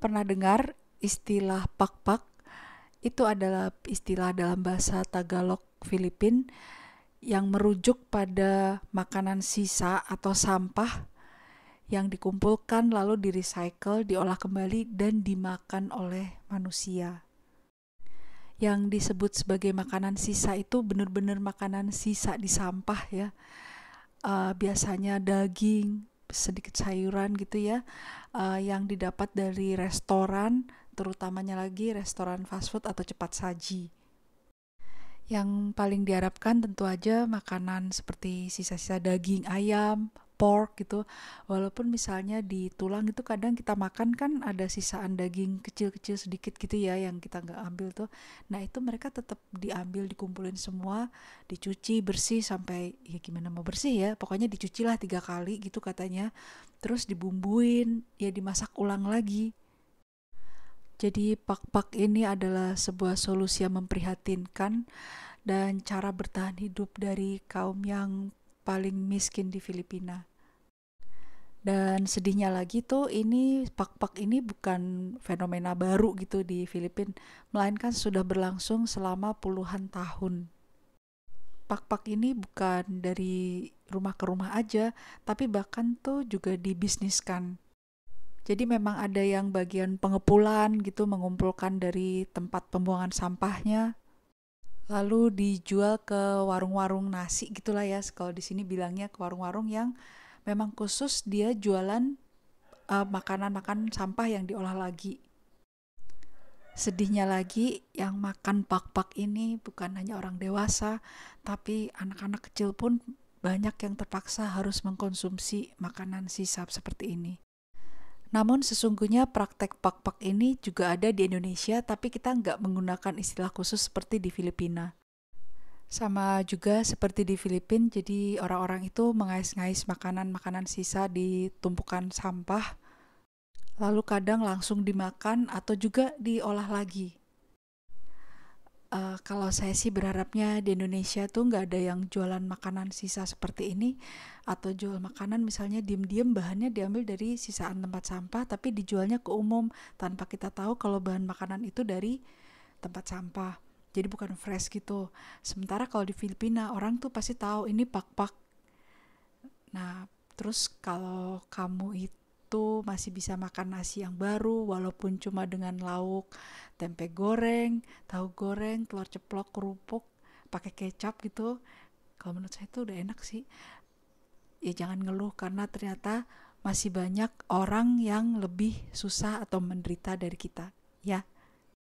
Pernah dengar istilah pakpak? Itu adalah istilah dalam bahasa Tagalog Filipin yang merujuk pada makanan sisa atau sampah yang dikumpulkan lalu di-recycle, diolah kembali dan dimakan oleh manusia. Yang disebut sebagai makanan sisa itu benar-benar makanan sisa di sampah ya. Biasanya daging, sedikit sayuran gitu ya, yang didapat dari restoran, terutamanya lagi restoran fast food atau cepat saji. Yang paling diharapkan tentu aja makanan seperti sisa-sisa daging ayam, pork gitu. Walaupun misalnya di tulang itu kadang kita makan kan ada sisaan daging kecil-kecil sedikit gitu ya yang kita nggak ambil tuh. Nah itu mereka tetap diambil, dikumpulin semua, dicuci bersih sampai ya gimana mau bersih ya. Pokoknya dicucilah 3 kali gitu katanya. Terus dibumbuin, ya dimasak ulang lagi. Jadi pak-pak ini adalah sebuah solusi yang memprihatinkan dan cara bertahan hidup dari kaum yang paling miskin di Filipina. Dan sedihnya lagi tuh ini pak-pak ini bukan fenomena baru gitu di Filipina, melainkan sudah berlangsung selama puluhan tahun. Pak-pak ini bukan dari rumah ke rumah aja, tapi bahkan tuh juga dibisniskan. Jadi memang ada yang bagian pengepulan gitu, mengumpulkan dari tempat pembuangan sampahnya, lalu dijual ke warung-warung nasi gitulah ya, kalau di sini bilangnya ke warung-warung yang memang khusus dia jualan makanan-makanan sampah yang diolah lagi. Sedihnya lagi, yang makan pak-pak ini bukan hanya orang dewasa, tapi anak-anak kecil pun banyak yang terpaksa harus mengkonsumsi makanan sisa seperti ini. Namun sesungguhnya praktek pak-pak ini juga ada di Indonesia, tapi kita nggak menggunakan istilah khusus seperti di Filipina. Sama juga seperti di Filipina, jadi orang-orang itu mengais-ngais makanan-makanan sisa di tumpukan sampah, lalu kadang langsung dimakan atau juga diolah lagi. Kalau saya sih berharapnya di Indonesia tuh nggak ada yang jualan makanan sisa seperti ini, atau jual makanan misalnya diem-diem bahannya diambil dari sisaan tempat sampah tapi dijualnya ke umum tanpa kita tahu kalau bahan makanan itu dari tempat sampah. Jadi bukan fresh gitu. Sementara kalau di Filipina orang tuh pasti tahu ini pak-pak. Nah, terus kalau kamu itu masih bisa makan nasi yang baru walaupun cuma dengan lauk, tempe goreng, tahu goreng, telur ceplok, kerupuk, pakai kecap gitu. Kalau menurut saya itu udah enak sih. Ya jangan ngeluh karena ternyata masih banyak orang yang lebih susah atau menderita dari kita, ya.